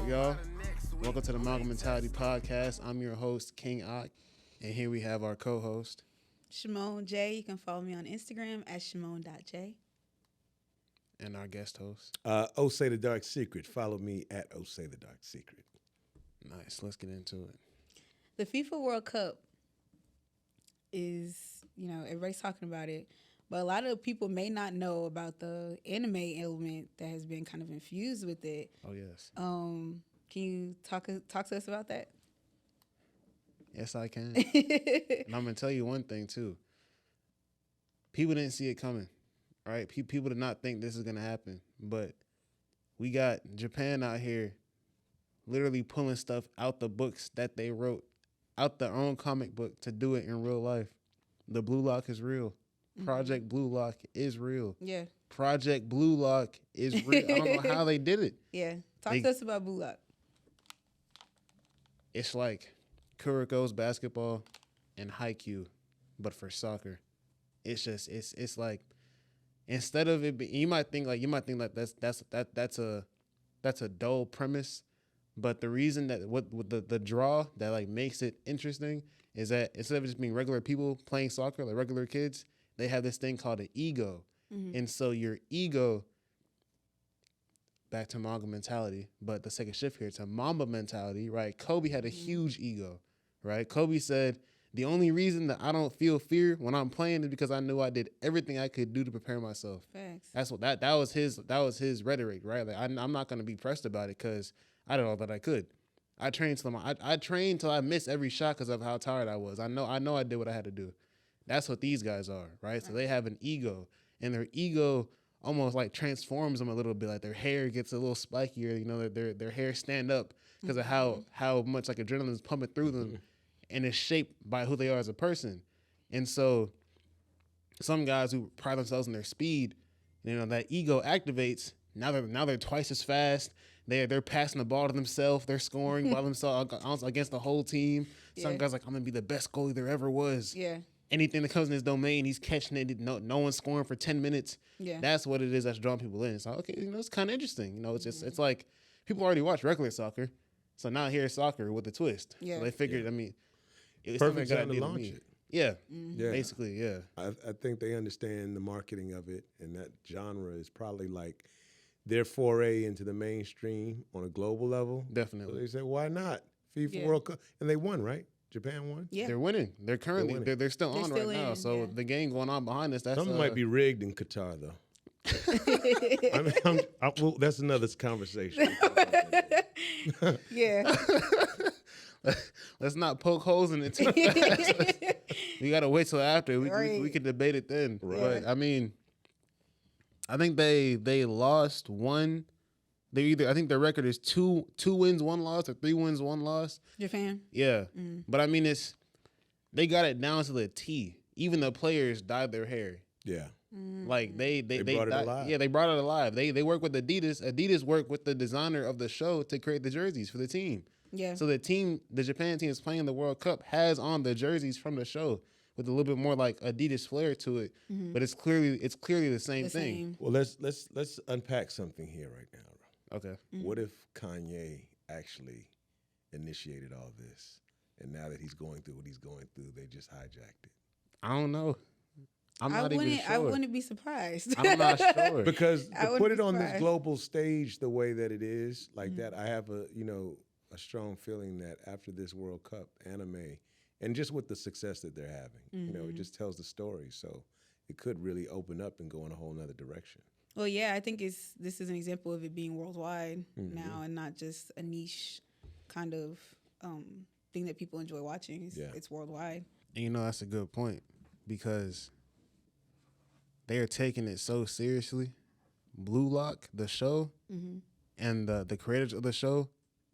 up, y'all? Welcome to the Manga Mentality Podcast. I'm your host, King Ak, and here we have our co-host, Shimon J. You can follow me on Instagram at Shimon.J. and our guest host. Say the Dark Secret. Follow me at Say the Dark Secret. Nice. Let's get into it. The FIFA World Cup is, everybody's talking about it, but a lot of people may not know about the anime element that has been kind of infused with it. Oh, yes. Can you talk to us about that? Yes, I can. And I'm going to tell you one thing, too. People didn't see it coming, right? People did not think this is going to happen. But we got Japan out here literally pulling stuff out the books that they wrote, out their own comic book to do it in real life. The Blue Lock is real. Project Blue Lock is real. Yeah. Project Blue Lock is real. I don't know how they did it. Yeah. Talk to us about Blue Lock. It's like Kuroko's basketball and Haikyuu, but for soccer. It's just it's like instead of it, you might think that's a dull premise, but the reason that what the draw that like makes it interesting is that instead of just being regular people playing soccer, like regular kids, they have this thing called an ego, and so your ego. Back to manga mentality, but let's take a shift here to Mamba mentality, right? Kobe had a huge ego, right? Kobe said, the only reason that I don't feel fear when I'm playing is because I knew I did everything I could do to prepare myself. Facts. That's what that was his rhetoric, right? Like I'm not gonna be pressed about it because I did all that I could. I trained till I missed every shot because of how tired I was. I know I did what I had to do. That's what these guys are, right? So they have an ego, and their ego almost like transforms them a little bit. Like their hair gets a little spikier. Their hair stand up because of how much like adrenaline is pumping through them, and it's shaped by who they are as a person. And so, some guys who pride themselves on their speed, that ego activates. Now they're twice as fast. They're passing the ball to themselves. They're scoring by themselves against the whole team. Some guys like, I'm gonna be the best goalie there ever was. Yeah. Anything that comes in his domain, he's catching it. No one's scoring for 10 minutes. Yeah. That's what it is that's drawing people in. So, okay, it's kind of interesting. It's just, it's like people already watch regular soccer. So now here's soccer with a twist. Yeah. So they figured, it's Perfect not a time good to idea launch me. it. Yeah, Yeah. basically, yeah. I think they understand the marketing of it, and that genre is probably like their foray into the mainstream on a global level. Definitely. So they said, why not? FIFA Yeah. World Cup. And they won, right? Japan won? Yeah. They're winning. They're currently, winning. they're still They're on still right now. in, So yeah. the game going on behind us, that's Something might be rigged in Qatar, though. Well, that's another conversation. Yeah. Let's not poke holes in it too fast. We gotta wait till after. We Right. can debate it then. Right. But I think they lost one. I think their record is two wins, one loss, or 3 wins, one loss. Japan. Yeah. But they got it down to the T. Even the players dyed their hair. Yeah. Like they brought it alive. Yeah, they brought it alive. They work with Adidas. Adidas worked with the designer of the show to create the jerseys for the team. Yeah. So the Japan team is playing the World Cup has on the jerseys from the show with a little bit more like Adidas flair to it. But it's clearly the same thing. Same. Well, let's unpack something here right now. Okay. What if Kanye actually initiated all this, and now that he's going through what he's going through, they just hijacked it? I don't know. I'm not even sure. I wouldn't be surprised. I'm not sure. Because I to wouldn't put be it on this surprised. global stage the way that it is, like that, I have a strong feeling that after this World Cup, anime, and just with the success that they're having, it just tells the story. So it could really open up and go in a whole nother direction. Well, yeah, I think this is an example of it being worldwide now and not just a niche kind of thing that people enjoy watching. It's worldwide. And that's a good point because they are taking it so seriously. Blue Lock, the show, and the creators of the show,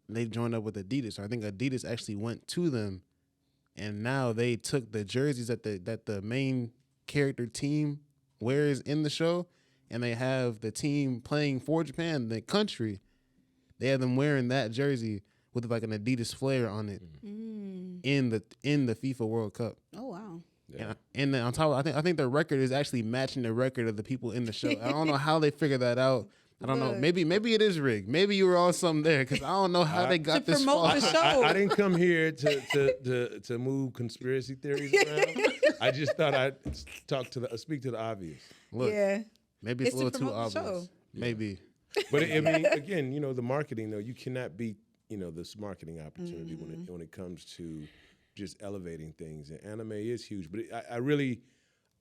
they joined up with Adidas. I think Adidas actually went to them, and now they took the jerseys that the main character team wears in the show, and they have the team playing for Japan, the country. They have them wearing that jersey with like an Adidas flair on it in the FIFA World Cup. Oh wow. Yeah. And then on top of I think the record is actually matching the record of the people in the show. I don't know how they figured that out. I don't know. Look. Maybe it is rigged. Maybe you were on something there because I don't know how they got To this promote far. the show. I didn't come here to move conspiracy theories around. I just thought I'd speak to the obvious. Look, Yeah. maybe it's It's a to little too promote the obvious. show. Maybe. But I mean, again, the marketing though, you cannot beat this marketing opportunity when it comes to just elevating things. And anime is huge, but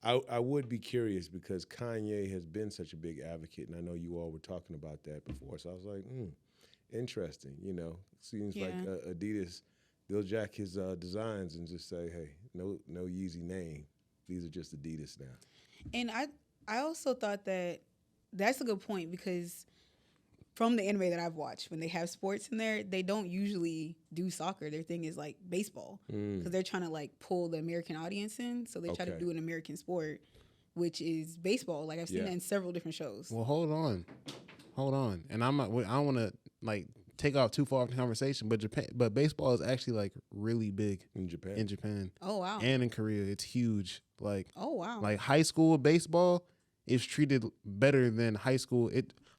I would be curious because Kanye has been such a big advocate, and I know you all were talking about that before. So I was like, interesting. Seems like Adidas, they'll jack his designs and just say, hey, no Yeezy name. These are just Adidas now. And I also thought that's a good point because from the anime that I've watched, when they have sports in there, they don't usually do soccer. Their thing is like baseball because they're trying to like pull the American audience in. So they try to do an American sport, which is baseball. Like I've seen that in several different shows. Well, hold on. And I don't want to like take off too far from the conversation, but baseball is actually like really big in Japan. Oh wow. And in Korea, it's huge. Like oh wow. Like high school baseball is treated better than high school.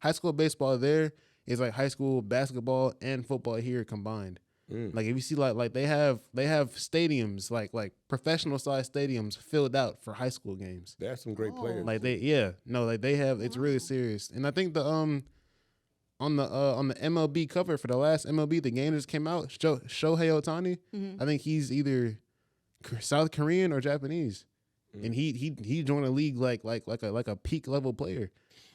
High school baseball there is like high school basketball and football here combined. Like if you see like they have stadiums like professional size stadiums filled out for high school games. They have some great players. Like they have it's really serious. And I think the on the MLB cover for the last MLB, the game just came out. Shohei Ohtani. I think he's either South Korean or Japanese, and he joined a league like a peak level player.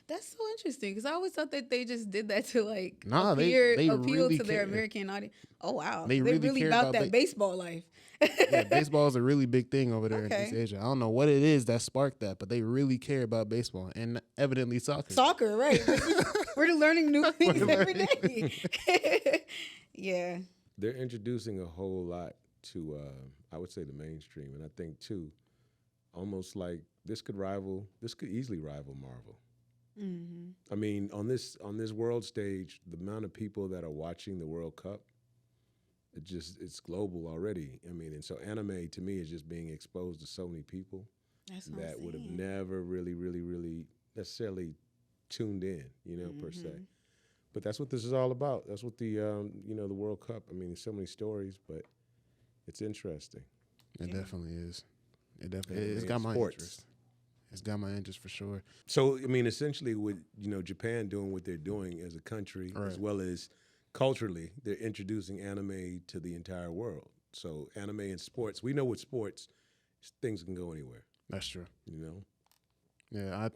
That's so interesting because I always thought that they just did that to like they appeal really to their care. American audience. Oh wow, They really care about about that baseball life. Yeah, baseball is a really big thing over there Okay. in East Asia. I don't know what it is that sparked that, but they really care about baseball and evidently soccer. Soccer, right? We're learning new things every day. Yeah. They're introducing a whole lot to, I would say, the mainstream, and I think too, almost like this could easily rival Marvel. Mm-hmm. I mean, on this world stage, the amount of people that are watching the World Cup, it's global already. I mean, and so anime to me is just being exposed to so many people that would have never really, really, really necessarily tuned in, per se. But that's what this is all about. That's what the the World Cup. I mean, there's so many stories, but it's interesting. It definitely is. It's got my interest. It's got my interest for sure. So, I mean, essentially with, Japan doing what they're doing as a country, as well as culturally, they're introducing anime to the entire world. So anime and sports, we know with sports, things can go anywhere. That's true. Yeah,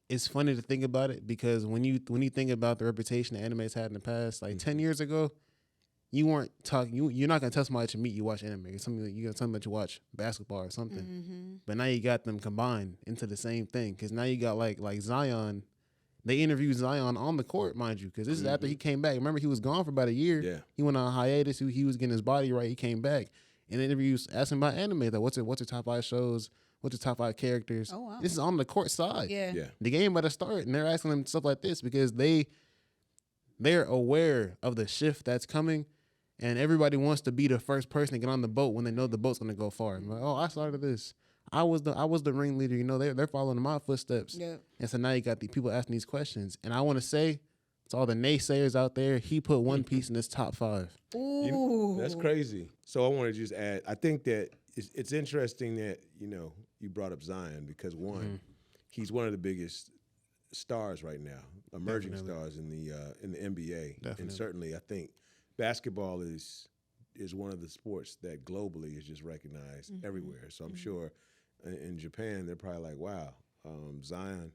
it's funny to think about it because when you think about the reputation that anime's had in the past, like 10 years ago, you weren't talking. You're not gonna tell somebody to meet you watch anime. It's something you're gonna tell them that you watch basketball or something. But now you got them combined into the same thing because now you got like Zion. They interviewed Zion on the court, mind you, because this is after he came back. Remember, he was gone for about a year. Yeah, he went on hiatus. He was getting his body right. He came back, and the interviews asked him about anime. Like, what's your top 5 shows? What's your top 5 characters? Oh wow, this is on the court side. Yeah. The game about to start, and they're asking them stuff like this because they're aware of the shift that's coming. And everybody wants to be the first person to get on the boat when they know the boat's gonna go far. I'm like, oh, I started this. I was the ringleader. They're following in my footsteps. Yep. And so now you got the people asking these questions. And I want to say to all the naysayers out there, he put One Piece in his top 5. Ooh, that's crazy. So I want to just add, I think that it's interesting that you brought up Zion because one, he's one of the biggest stars right now, emerging stars in the NBA, and certainly I think basketball is one of the sports that globally is just recognized everywhere. So I'm sure in Japan they're probably like, wow, Zion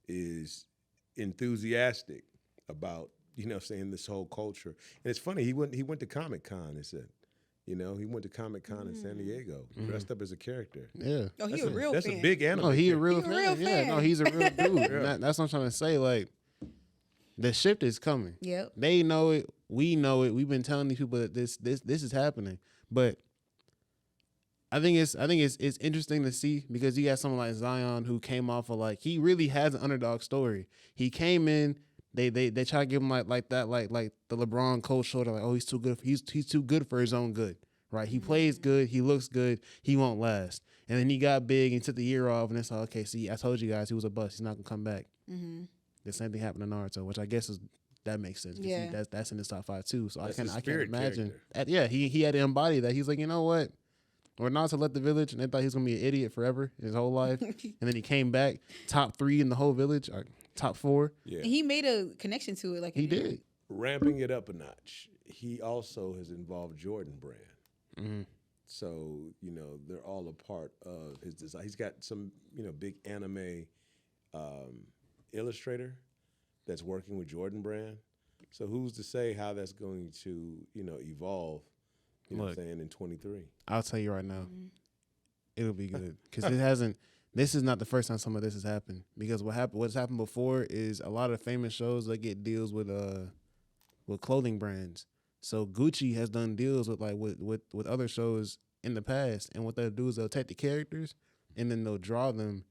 is enthusiastic about saying this whole culture. And it's funny, he went to Comic-Con and said, he went to Comic-Con in San Diego, dressed up as a character. Yeah. Oh, he's a real That's fan. a big anime. No, he a character. real He a fan. real Yeah, fan. no, he's a real dude. That's what I'm trying to say. Like, the shift is coming. Yep. They know it. We know it. We've been telling these people that this is happening. But I think it's interesting to see because you got someone like Zion who came off of he really has an underdog story. He came in. They try to give him like the LeBron cold shoulder, like, oh, he's too good. He's too good for his own good, right? He plays good. He looks good. He won't last. And then he got big and took the year off, and it's like, okay, see, I told you guys he was a bust. He's not gonna come back. The same thing happened to Naruto, which I guess that makes sense. Yeah. That's in his top 5 too. So That's I his can't spirit imagine. character. Yeah, he had to embody that. He's like, you know what? Or Naruto left the village and they thought he was gonna be an idiot forever his whole life, and then he came back top 3 in the whole village, or top 4. Yeah. And he made a connection to it, like He did. Ramping it up a notch. He also has involved Jordan Brand. Mm-hmm. So, they're all a part of his design. He's got some, big anime illustrator that's working with Jordan Brand. So who's to say how that's going to, evolve, what I'm Look. saying, in 23? I'll tell you right now, it'll be good because it hasn't. This is not the first time some of this has happened. Because what's happened before is a lot of famous shows that get deals with clothing brands. So Gucci has done deals with other shows in the past, and what they'll do is they'll take the characters and then they'll draw them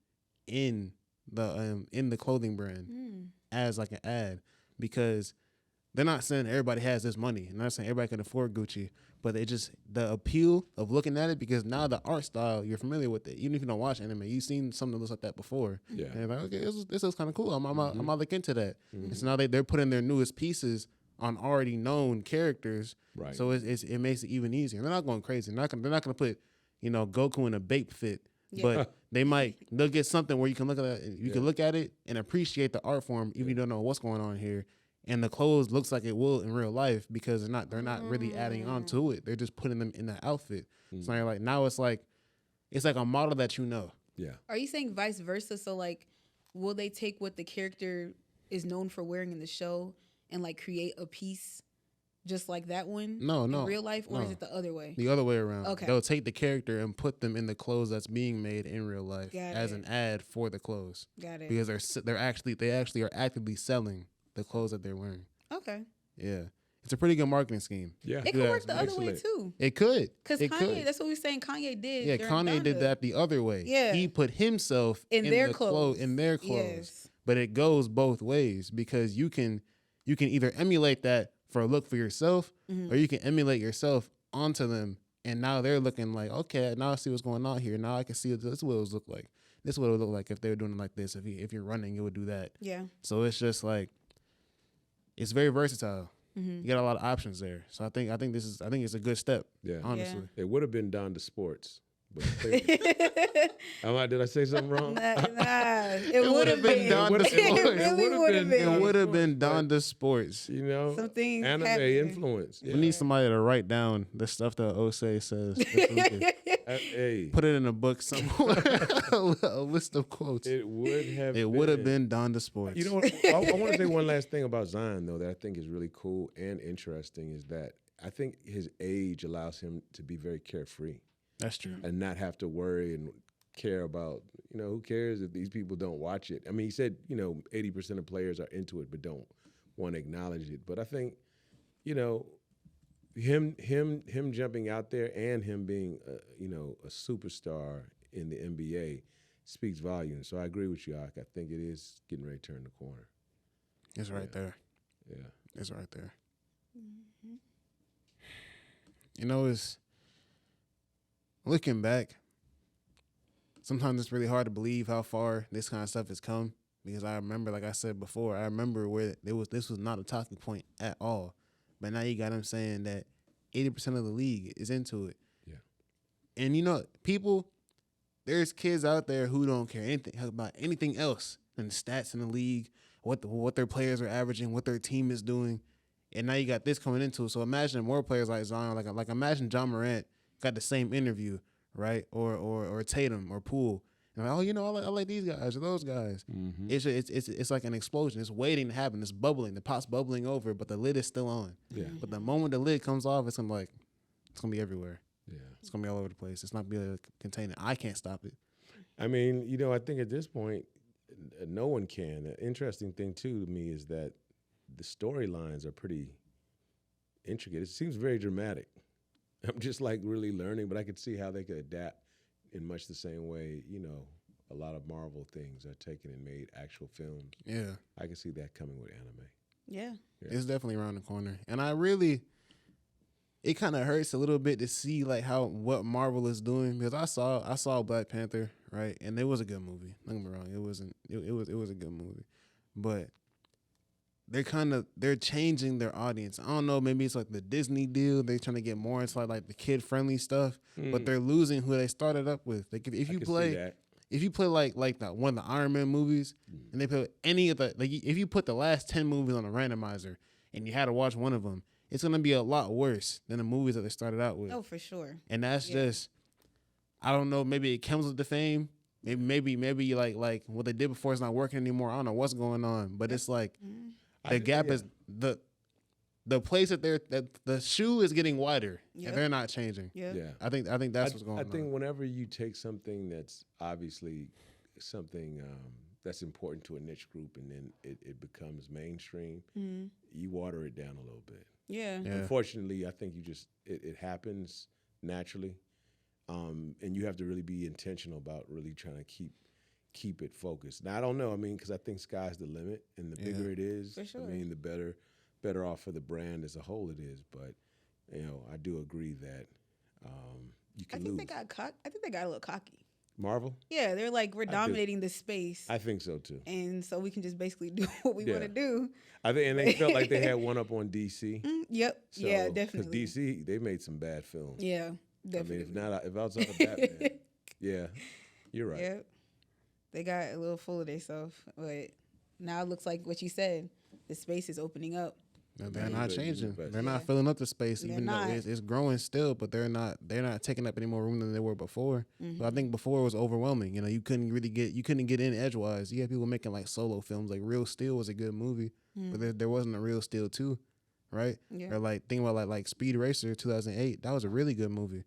in the clothing brand as like an ad, because they're not saying everybody has this money. They're not saying everybody can afford Gucci, but they just, the appeal of looking at it, because now the art style, you're familiar with it. Even if you don't watch anime, you've seen something that looks like that before. Yeah. And you're like, okay, this looks kind of cool. I'm gonna look into that. And so now they're putting their newest pieces on already known characters. Right. So it makes it even easier. They're not going crazy. They're not gonna put, Goku in a Bape fit. Yeah. But they'll get something where you can look at it, can look at it and appreciate the art form, even if you don't know what's going on here. And the clothes looks like it will in real life, because they're not really adding on to it. They're just putting them in the outfit. So you're like, now it's like a model that you know. Yeah. Are you saying vice versa? So like, will they take what the character is known for wearing in the show and like create a piece just like that one? No, in real life, or no. is it the other way? The other way around. Okay. They'll take the character and put them in the clothes that's being made in real life Got as it. an ad for the clothes, Got it. because they actually are actively selling the clothes that they're wearing. Okay. Yeah, it's a pretty good marketing scheme. Yeah. It could Yeah, work the other way excellent. too. It could. Because It Kanye, could. that's what we were saying. Kanye did. Yeah, during Kanye did Donda. that the other way. Yeah. He put himself In their the clothes. in their clothes. Yes. But it goes both ways, because you can either emulate that for a look for yourself, or you can emulate yourself onto them, and now they're looking like, okay, now I see what's going on here. Now I can see this is what it would look like. This is what it would look like if they were doing it like this. If you're running, it would do that. Yeah. So it's just like, it's very versatile. You got a lot of options there. So I think it's a good step. Yeah. Honestly. It would have been Donda Sports. But did I say something wrong? It would have been Donda Sports. It really would have been. It would have been Donda Sports. Some things Anime happen. influence. We need somebody to write down the stuff that Osei says. Hey, Put it in a book somewhere. A list of quotes. it would have. It would have been Donda Sports. You know what? I want to say one last thing about Zion, though, that I think is really cool and interesting, is that I think his age allows him to be very carefree That's true. and not have to worry and care about, who cares if these people don't watch it. I mean, he said, 80% of players are into it but don't want to acknowledge it. But I think, him jumping out there and him being, a superstar in the NBA speaks volumes. So I agree with you, Ak. I think it is getting ready to turn the corner. It's right there. Yeah. It's right there. It's looking back. Sometimes it's really hard to believe how far this kind of stuff has come, because I remember, like I said before, where this was not a talking point at all. But now you got him saying that 80% of the league is into it. Yeah. And there's kids out there who don't care anything about anything else than the stats in the league, what their players are averaging, what their team is doing. And now you got this coming into it. So imagine more players like Zion, like imagine John Morant got the same interview, right? Or Tatum or Poole. And like, I like these guys or those guys. Mm-hmm. It's like an explosion. It's waiting to happen. It's bubbling. The pot's bubbling over, but the lid is still on. Yeah. But the moment the lid comes off, it's gonna be everywhere. Yeah. It's gonna be all over the place. It's not gonna be able to contain it. I can't stop it. I mean, I think at this point, no one can. The interesting thing, too, to me is that the storylines are pretty intricate. It seems very dramatic. I'm just really learning, but I could see how they could adapt in much the same way, a lot of Marvel things are taken and made actual films. Yeah. I can see that coming with anime. Yeah. It's definitely around the corner. And it kind of hurts a little bit to see what Marvel is doing, because I saw Black Panther, right? And it was a good movie. Don't get me wrong. It was a good movie. But they're changing their audience. I don't know, maybe it's like the Disney deal. They're trying to get more into like the kid friendly stuff, but they're losing who they started up with. Like if you play like the one of the Iron Man movies, and they put any of the if you put the last 10 movies on a randomizer and you had to watch one of them, it's gonna be a lot worse than the movies that they started out with. Oh, for sure. And that's just, I don't know. Maybe it comes with the fame. Maybe like what they did before is not working anymore. I don't know what's going on, but it's like the gap is the place that the shoe is getting wider and they're not changing. Yeah. I think that's what's going on. I think whenever you take something that's obviously something that's important to a niche group and then it becomes mainstream, you water it down a little bit. Yeah. Unfortunately, I think it happens naturally. And you have to really be intentional about really trying to keep it focused. Now, I don't know. I mean, because I think sky's the limit, and the bigger it is, for sure. I mean, the better off for the brand as a whole it is. But I do agree that you can lose. I think they got a little cocky. Marvel? Yeah, they're like, we're dominating the space. I think so too. And so we can just basically do what we want to do. I think, and they felt like they had one up on DC. Yep. So, yeah, definitely. Because DC, they made some bad films. Yeah, definitely. I mean, if outside of Batman, yeah, you're right. Yeah, they got a little full of themselves, but now it looks like what you said. The space is opening up. No, they're not changing. They're not filling up the space, even though it's growing still. But they're not taking up any more room than they were before. So I think before it was overwhelming. You couldn't get in edgewise. You had people making like solo films. Like Real Steel was a good movie, but there wasn't a Real Steel 2, right? Yeah. Or like think about like Speed Racer 2008. That was a really good movie,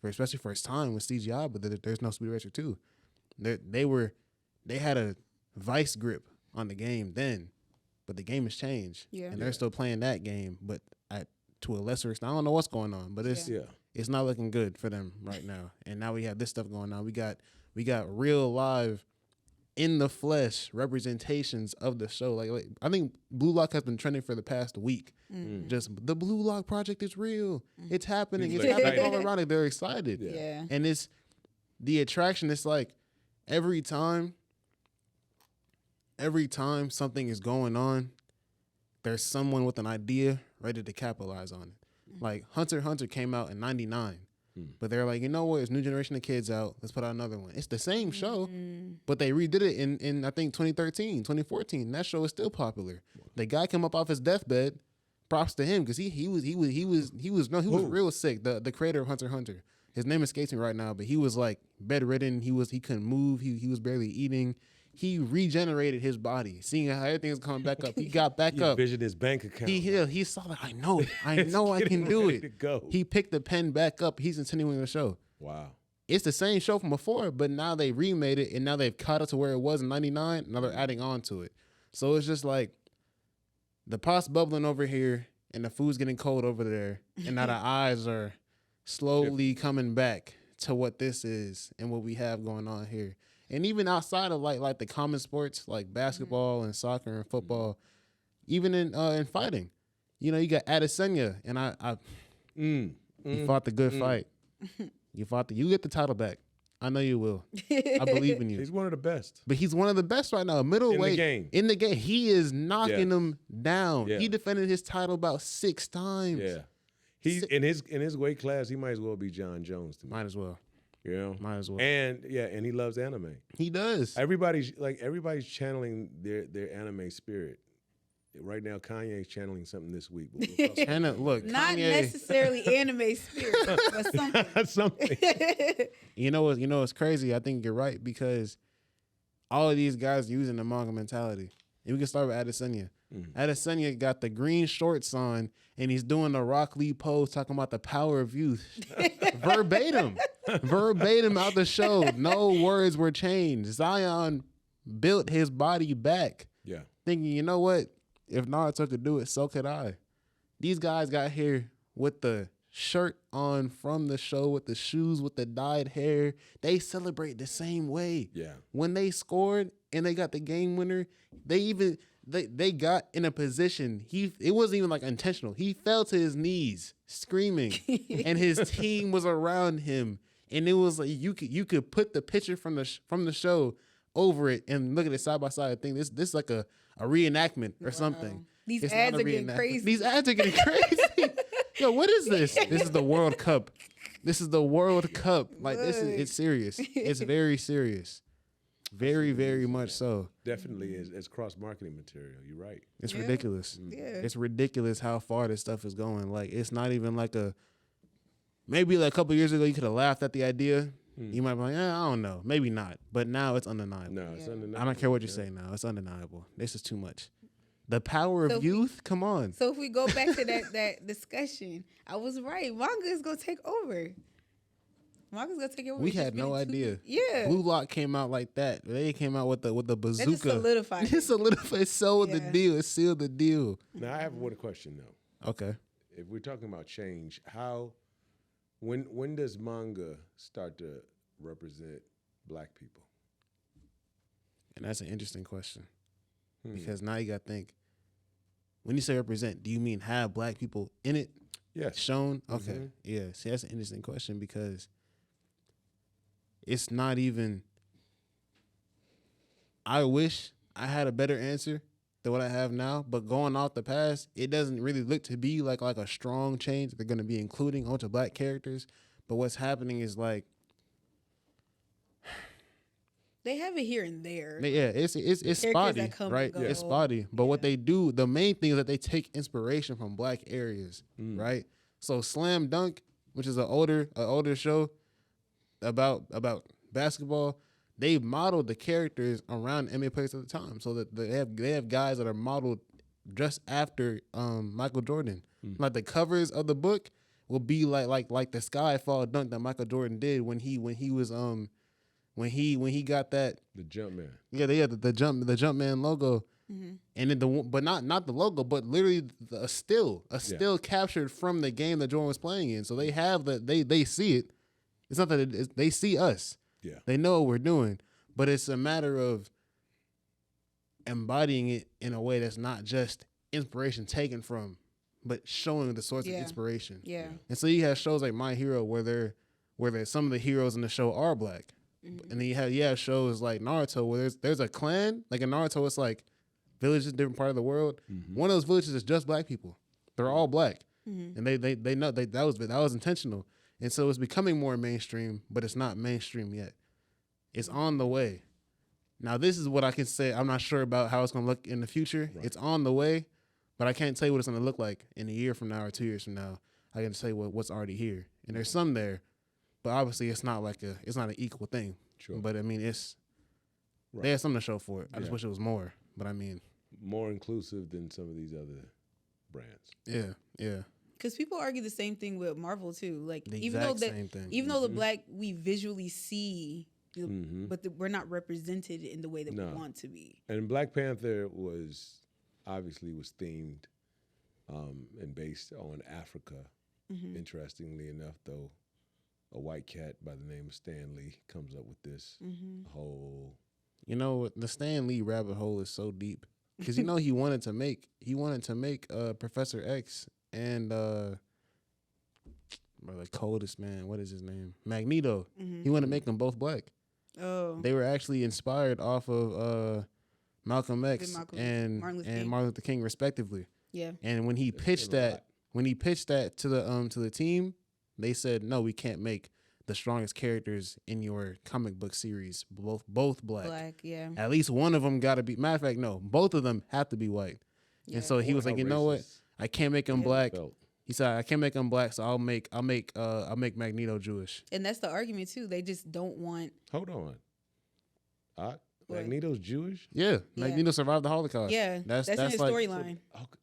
especially for its time with CGI. But there's no Speed Racer 2. They had a vice grip on the game then. But the game has changed, and they're still playing that game, but to a lesser extent. I don't know what's going on, but it's not looking good for them right now. And now we have this stuff going on. We got real live, in the flesh representations of the show. Like I think Blue Lock has been trending for the past week. Just the Blue Lock project is real. It's happening. It's happening all around it. They're excited. Yeah. And it's the attraction. It's like every time something is going on, there's someone with an idea ready to capitalize on it. Like Hunter x Hunter came out in 99, but they're like, you know what? It's new generation of kids out. Let's put out another one. It's the same show, but they redid it in I think 2013, 2014. That show is still popular. The guy came up off his deathbed. Props to him because he was real sick. The creator of Hunter x Hunter. His name escapes me right now, but he was like bedridden. He couldn't move. He was barely eating. He regenerated his body, seeing how everything's coming back up. He got back up. He envisioned his bank account. He saw that. I know it. I know I can do it. He picked the pen back up. He's continuing the show. Wow. It's the same show from before, but now they remade it, and now they've caught it to where it was in 99. Now they're adding on to it. So it's just like the pot's bubbling over here, and the food's getting cold over there, and now the eyes are slowly coming back to what this is and what we have going on here. And even outside of like the common sports like basketball and soccer and football, even in fighting, you got Adesanya, and you fought the good fight. You get the title back. I know you will. I believe in you. He's one of the best. But he's one of the best right now. Middleweight in the game. He is knocking them down. Yeah. He defended his title about 6 times. Yeah. He's in his weight class. He might as well be John Jones to me. Might as well. Might as well. And he loves anime. He does. Everybody's channeling their anime spirit. Right now, Kanye's channeling something this week. But look, not Kanye, necessarily anime spirit, but something. Something. You know what's crazy? I think you're right because all of these guys using the manga mentality. And we can start with Adesanya. Adesanya got the green shorts on, and he's doing the Rock Lee pose, talking about the power of youth. Verbatim out the show. No words were changed. Zion built his body back. Yeah. Thinking, you know what? If Naruto could do it, so could I. These guys got here with the shirt on from the show, with the shoes, with the dyed hair. They celebrate the same way. Yeah. When they scored and they got the game winner, they got in a position. It wasn't even like intentional. He fell to his knees screaming, and his team was around him. And it was like you could put the picture from the show over it and look at it side by side. I think this is like a reenactment or something. These It's ads not a are getting reenactment. crazy. These ads are getting crazy. Yo, what is this? This is the World Cup. This is the World Cup. Like this is Look. it's serious. It's very serious. Very, very much so. Definitely as cross marketing material. You're right. It's Yeah. ridiculous. Yeah. It's ridiculous how far this stuff is going. Like it's not even like maybe like a couple years ago you could have laughed at the idea. You might be like, I don't know, maybe not. But now it's undeniable. No, it's Yeah. undeniable. I don't care what you say now. It's undeniable. This is too much. The power So of if we- youth. Come on. So if we go back to that discussion, I was right. Manga is gonna take over. Manga's gonna take over. We It's just had no really too- idea. Yeah. Blue Lock came out like that. They came out with the That bazooka. just solidified. It solidified. It sold the Yeah. deal. It sealed the deal. Now I have one question though. Okay. If we're talking about change, when does manga start to represent black people? And that's an interesting question. Because now you got to think, when you say represent, do you mean have black people in it Yes. shown? Okay. Yeah. See, that's an interesting question because it's not even, I wish I had a better answer than what I have now, but going off the past, it doesn't really look to be like a strong change. They're going to be including a bunch of black characters, but what's happening is like, They have it here and there. yeah, it's spotty, that come right? and go. It's spotty. But what they do, the main thing is that they take inspiration from black areas, right? So Slam Dunk, which is an older show about basketball, they modeled the characters around NBA players at the time. So that they have guys that are modeled just after Michael Jordan. Like the covers of the book will be like the skyfall dunk that Michael Jordan did when he was when he got that The Jumpman. the jump man logo, and then but not the logo, but literally a still captured from the game that Jordan was playing in. So they have they see it. It's not that they see us. Yeah. They know what we're doing, but it's a matter of embodying it in a way that's not just inspiration taken from, but showing the source of Yeah. inspiration. Yeah. And so you have shows like My Hero where some of the heroes in the show are black. And then you have shows like Naruto where there's a clan. Like in Naruto, it's like villages in different part of the world. One of those villages is just black people. They're all black. And they know that was intentional. And so it's becoming more mainstream, but it's not mainstream yet. It's on the way. Now this is what I can say. I'm not sure about how it's gonna look in the future. Right. It's on the way, but I can't tell you what it's gonna look like in a year from now or 2 years from now. I can tell you what's already here. And there's some there. But obviously, it's not an equal thing. Sure. But I mean, they had something to show for it. I just wish it was more. But I mean, more inclusive than some of these other brands. yeah. Because people argue the same thing with Marvel too. Like The even though exact same thing. even though the black we visually see, but we're not represented in the way that we want to be. And Black Panther was themed and based on Africa. Interestingly enough, though, a white cat by the name of Stan Lee comes up with this whole. You know, the Stan Lee rabbit hole is so deep because he wanted to make Professor X and the coldest man. What is his name? Magneto. He wanted to make them both black. Oh, They were actually inspired off of Malcolm X and Martin Luther King, respectively. yeah. And when he pitched that to the team, they said, no, we can't make the strongest characters in your comic book series both black. Black, yeah. At least one of them got to be. Matter of fact, no, both of them have to be white. Yeah. And so he was like, you know what? I can't make them black. He said, I can't make them black, so I'll make Magneto Jewish. And that's the argument too. They just don't want. Hold on. Magneto's Jewish? Yeah, Magneto survived the Holocaust. Yeah, that's in his So, like, storyline.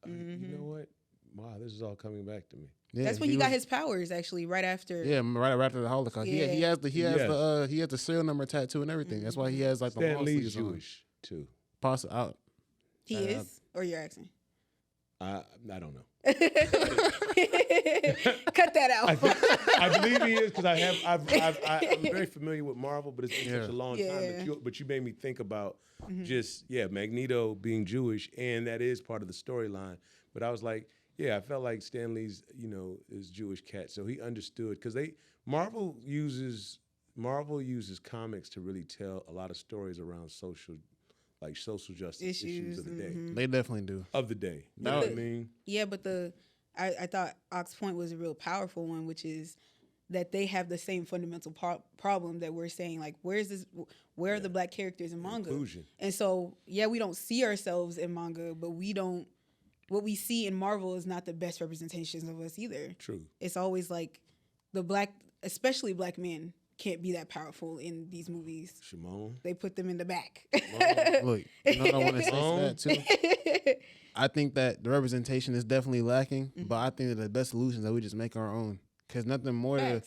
you know what? Wow, this is all coming back to me. Yeah, That's when he got his powers. Actually, right after. Yeah, right after the Holocaust. Yeah. He has the serial number tattoo and everything. That's why he has like the Stan long Lee's sleeves on. Jewish too. Out. He is, or you're asking. I don't know. Cut that out. I believe he is because I'm very familiar with Marvel, but it's been such a long time. But you made me think about Magneto being Jewish, and that is part of the storyline. But I was like, I felt like Stan Lee's is Jewish cat, so he understood because Marvel uses comics to really tell a lot of stories around social like social justice issues of the day. They definitely do. Of the day. You know But what I mean? Yeah, but I thought Ock's point was a real powerful one, which is that they have the same fundamental problem that we're saying, like, where are the black characters in manga? Inclusion. And so, yeah, we don't see ourselves in manga, but what we see in Marvel is not the best representations of us either. True. It's always like especially black men can't be that powerful in these movies. Shimon. They put them in the back. Look, you know what I want to say to that too? I think that the representation is definitely lacking, but I think that the best solution is that we just make our own. Cause nothing more to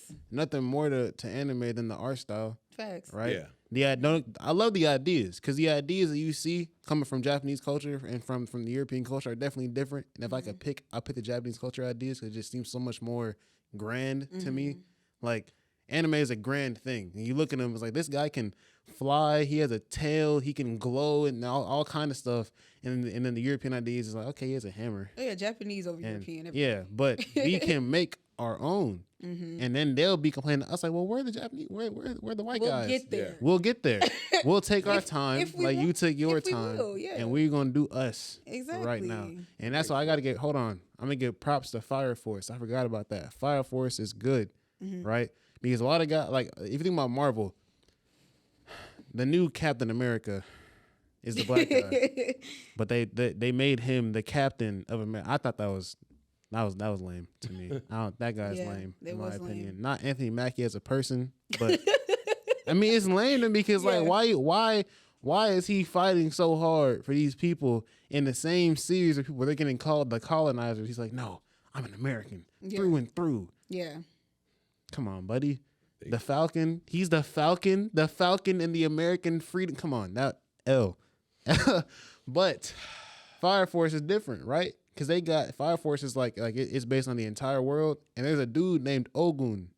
anime than the art style. Facts. Right? Yeah. I love the ideas, because the ideas that you see coming from Japanese culture and from the European culture are definitely different. And if I could pick, I'll pick the Japanese culture ideas, because it just seems so much more grand to me. Like, anime is a grand thing. And you look at him, it's like, this guy can fly, he has a tail, he can glow, and all kind of stuff. And then the European ideas is like, okay, he has a hammer. Oh, yeah, Japanese over European. Yeah, but we can make our own. And then they'll be complaining to us like, well, where are the Japanese, where the white guys? We'll get there. We'll get there. We'll take our time, like you took your time, yeah. and we're gonna do us right now. Exactly. And that's why I gotta hold on. I'm gonna give props to Fire Force. I forgot about that. Fire Force is good, right? Because a lot of guys, like, if you think about Marvel, the new Captain America is the black guy, but they made him the captain of America. I thought that was lame to me. That guy's lame in my opinion. Lame. Not Anthony Mackie as a person, but I mean, it's lame to me because like, why is he fighting so hard for these people in the same series of people where they're getting called the colonizers? He's like, no, I'm an American through and through. Yeah. Come on, buddy. The Falcon. He's the Falcon. The Falcon in the American freedom. Come on, that L. But Fire Force is different, right? Because they got Fire Force is like it's based on the entire world, and there's a dude named Ogun,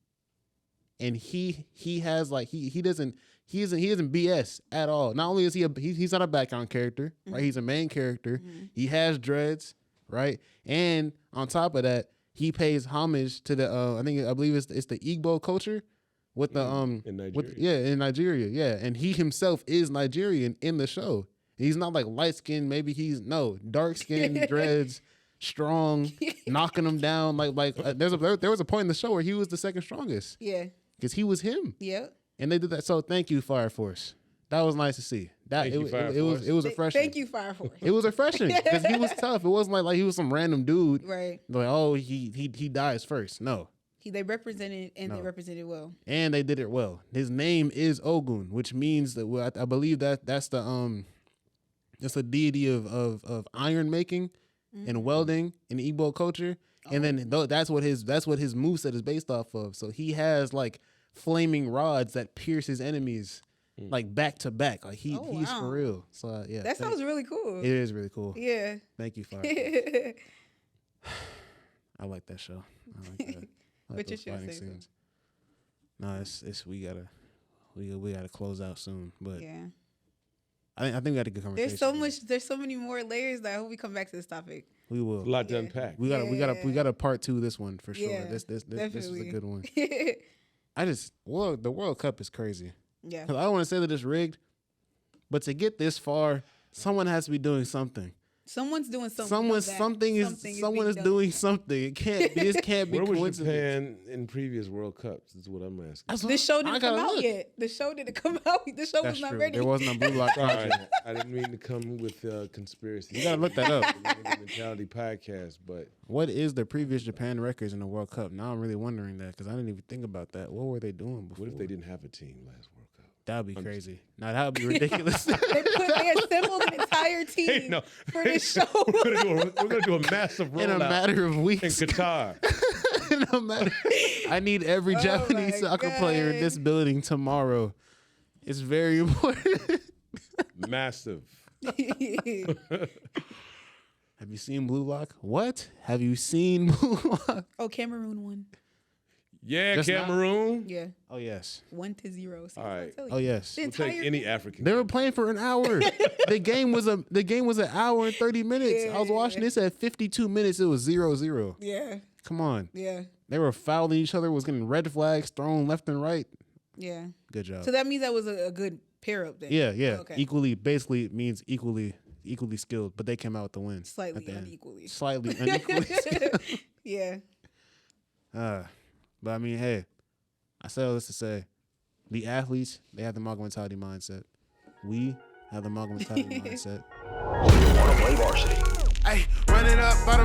and he has like he doesn't BS at all. Not only is he's not a background character, right? He's a main character. He has dreads, right? And on top of that, he pays homage to the I believe it's the Igbo culture with the in Nigeria. in Nigeria, yeah. And he himself is Nigerian in the show. He's not like light skinned, maybe dark skinned, dreads, strong, knocking them down there was a point in the show where he was the second strongest. Yeah. Because he was him. Yeah. And they did that. So thank you, Fire Force. That was nice to see. It was refreshing. Thank you, Fire Force. It was refreshing because he was tough. It wasn't like he was some random dude. Right. Like, oh, he dies first. No. They represented they represented well. And they did it well. His name is Ogun, which means that I believe that's the it's a deity of iron making and welding in Igbo culture. And then that's what his moveset is based off of. So he has like flaming rods that pierce his enemies like back to back. Like he's for real. So yeah. That sounds really cool. It is really cool. Yeah. Thank you, Fire. I like that show. I like that. But you should say so. No, it's we gotta close out soon. But yeah. I think we got a good conversation. There's so many more layers that I hope we come back to this topic. We will. A lot to unpack. We got a part 2 this one for sure. Yeah, This is a good one. The World Cup is crazy. Yeah. Because I don't want to say that it's rigged, but to get this far, someone has to be doing something. Someone's doing something. Someone is doing something. It can't be. This can't be Where was coincidence. Japan in previous World Cups? Is what I'm asking. This show didn't come out yet. The show didn't come out. The show was not ready. There wasn't a Blue Lock Sorry, project. I didn't mean to come with conspiracy. You gotta look that up. Mentality podcast, but What is the previous Japan records in the World Cup? Now I'm really wondering that because I didn't even think about that. What were they doing before? what if they didn't have a team last World Cup? That'd be crazy. Now that would be ridiculous. They assembled an entire team for this show. We're gonna do a massive rollout in a matter of in weeks. Qatar. I need every Japanese soccer player in this building tomorrow. It's very important. Massive. Have you seen Blue Lock? What? Have you seen Blue Lock? Oh, Cameroon won. Yeah, Just Cameroon. Yeah. Oh yes. 1-0. All right. Oh yes. The We'll take entire any African. They were playing for an hour. The game was an hour and 30 minutes. I was watching this at 52 minutes. It was 0-0. Yeah. Come on. Yeah. They were fouling each other. Was getting red flags thrown left and right. Yeah. Good job. So that means that was a good pair up then. Yeah. Okay. Equally, basically means equally skilled, but they came out with the win. Slightly at the end. unequally. Slightly unequally skilled. Yeah. But I mean, hey, I say all this to say, the athletes, they have the Manga mentality mindset. We have the Manga mentality mindset. Want to play varsity? Hey, running up by the